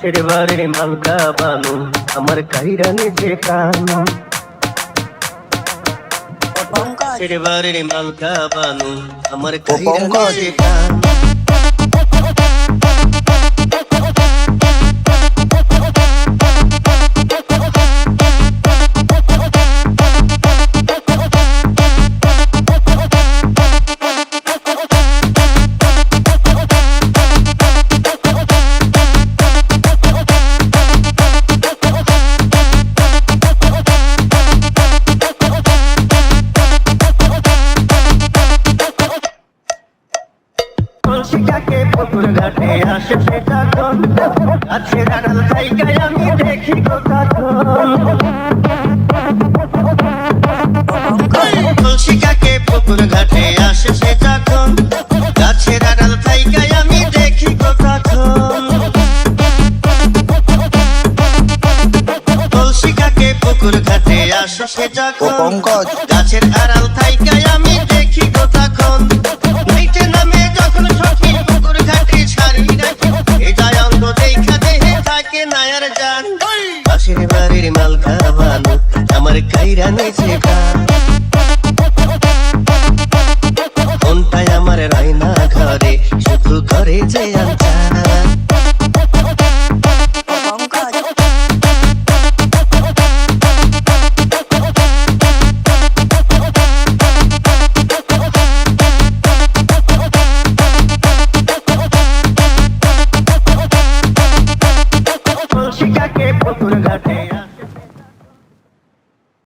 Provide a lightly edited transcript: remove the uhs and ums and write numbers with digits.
এবারে মালকা বানু আমার কাহিরা নিচে প্রাণ এবারে মালকা বানু আমার কাহিরা নিচে প্রাণ কলসিটাকে পুকুর ঘাটে আসে সেটা কোন আছে আড়াল জায়গায় আমি দেখি কলসিটাকে পুকুর ঘাটে আসে সেটা কোন গাছের আড়াল জায়গায় আমি দেখি কলসিটাকে পুকুর ঘাটে আসে সেটা কোন গাছের আড়াল জায়গায় আমি দেখি কোথাক্ষণ বাড়ির মালকা বানু আমার কাইরা নিচে প্রাণ